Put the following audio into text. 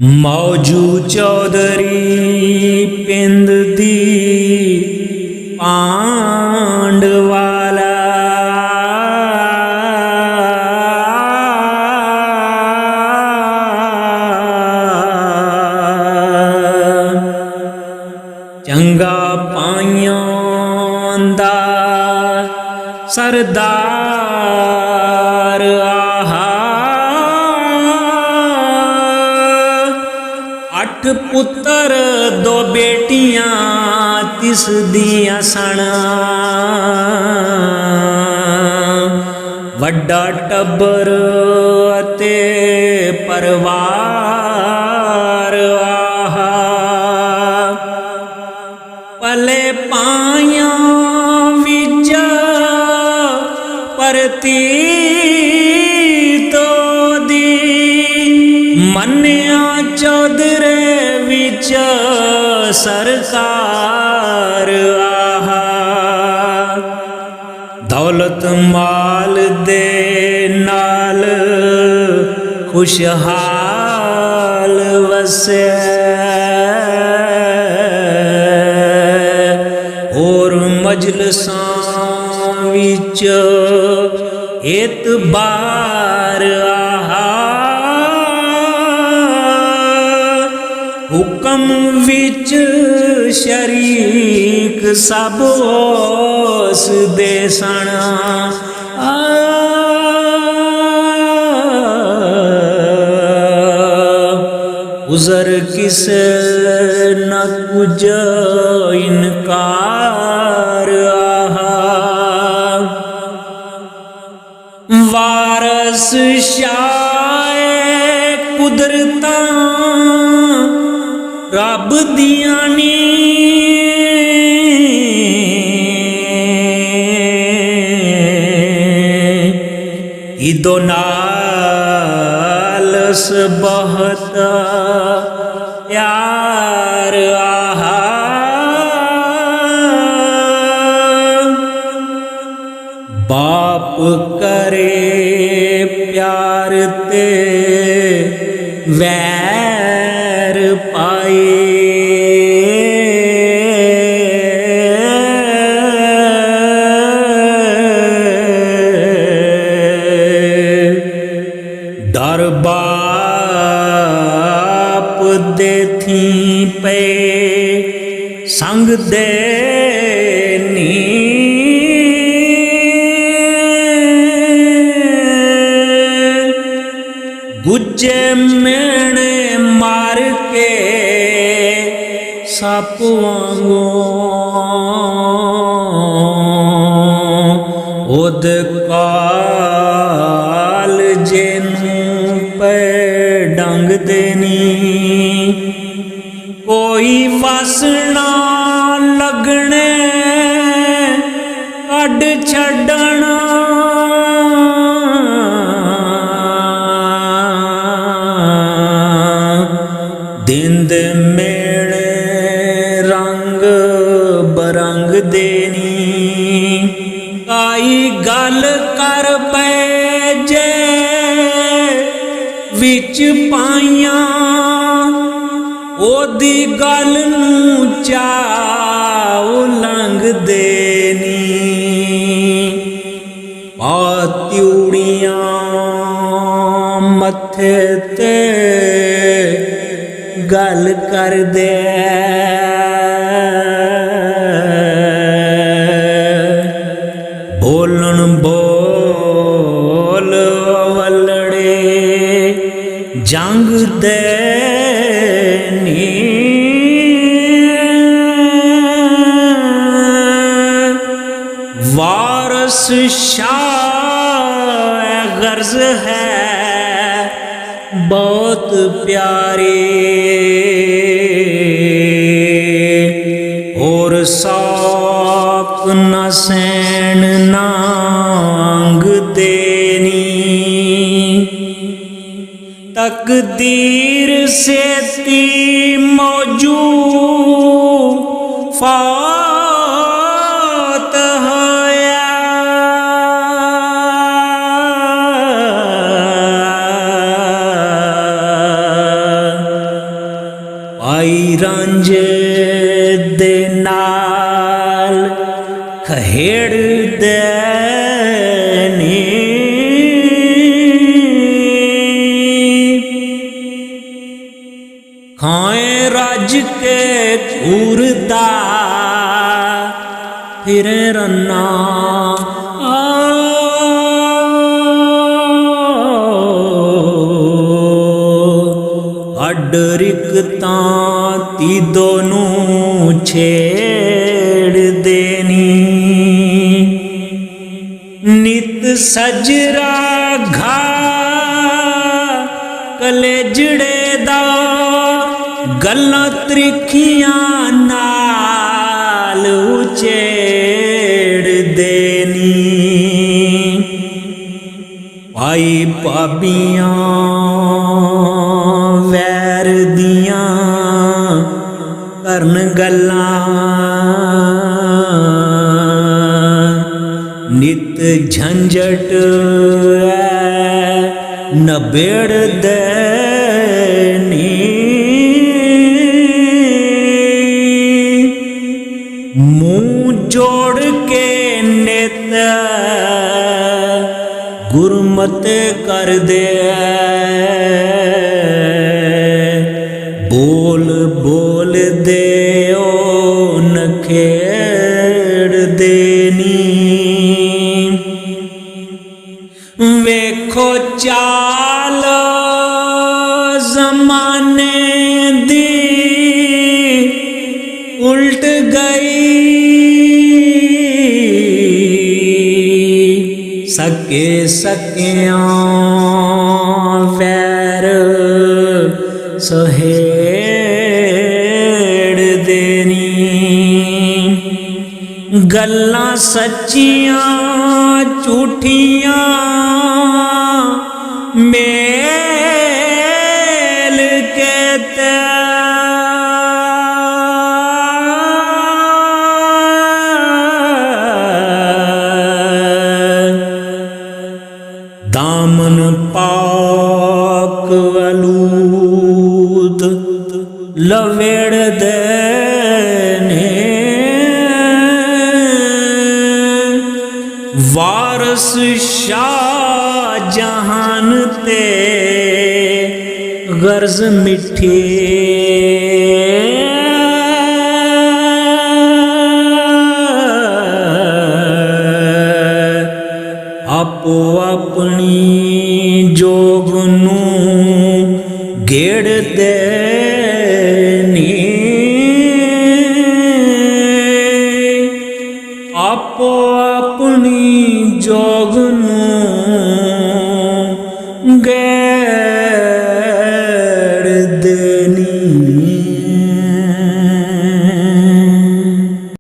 मौजू चौधरी पिंड दी पांडवाला चंगा पाइयां दा सरदार आहा अठ पुत्र दो बेटियां तिस दियां सन वड्डा टब्बर अते परिवार आहा पले पाइयां विच परतीतो दी मन्निया चौधरे विच सरकार आहा दौलत माल दे नाल खुशहाल वसे और मजलसां विच एतबार आहा हुकम विच शरीक सब उस दे सन उज़र किसे न कुछ इनकार आहा वारस शाए कुदरता रब दियां नी इदो नालस बहुत प्यार आहा बाप करे प्यार ते वैर पाए डर बाप दे थी पे संग दे नी गुज्जे मेणे मार के सप वांगो ओद काल जेनू पे डंग देनी कोई वासना लगने कड छड़ना दिंद मेले रंग बरंग देनी काई गल कर पै जे विच पाइयां ओदी गल नूं चाओ लंघ देनी पातिउड़ियां मथे ते गल कर दे बोलन बोल वलड़े जंग दे नी वारस शाह गर्ज है बहुत प्यारे और शौक न सैन नांग देनी तकदीर से ती मौजू फात होया ਆਈ ਰਾਂਝੇ ਦੇ ਨਾਲ ਖੇਡਦੇ ਨੀ ਖਾਏ ਰੱਜ ਕੇ ਘੂਰਦਾ ਫਿਰੇ ਰੰਨਾ ਅੱਡ ਰਿਕਤਾਂ ਤੀ ਦੋਨੋਂ ਛੇੜ ਦੇਣੀ ਨਿਤ ਸਜਰਾ ਘਾ ਕਲੇਜੜੇ ਦਾ ਗੱਲਾਂ ਤਰੀਖੀਆਂ ਨਾਲ ਉਚੇੜ ਦੇਣੀ ਭਾਈ ਭਾਬੀਆਂ ਵੈਰ ਦੀਆਂ ਕਰਨ ਗੱਲਾਂ ਨਿਤ ਝੰਝਟ ਨਬੇੜ ਦੇਣੀ ਮੂੰਹ ਜੋੜ ਕੇ ਨਿਤ ਗੁਰਮਤਿ ਕਰ ਦੇ ਬੋਲ ਬੋਲ ਦੇ ਓ ਨਖੇੜ ਦੇਣੀ ਵੇਖੋ ਚਾਲ ਜ਼ਮਾਨੇ ਦੀ ਉਲਟ ਗਈ ਸਕੇ ਸਕਿਆਂ ਵੈਰ ਸਹੇੜ ਦੇਣੀ ਗੱਲਾਂ ਸੱਚੀਆਂ ਝੂਠੀਆਂ ਮੇਲ ਕੇ ਤੇ ਦਾਮਨ ਪਾਕ ਅਲੂਦ ਲਵੇੜ ਦੇਣੇ ਵਾਰਸ ਸ਼ਾਹ ਜਹਾਨ ਤੇ ਗਰਜ਼ ਮਿੱਠੀ ਆਪੋ ਆਪਣੀ ਜੋਗ ਨੂੰ ਗੇੜਦੇ ਨੀ ਆਪੋ ਆਪਣੀ ਜੋਗ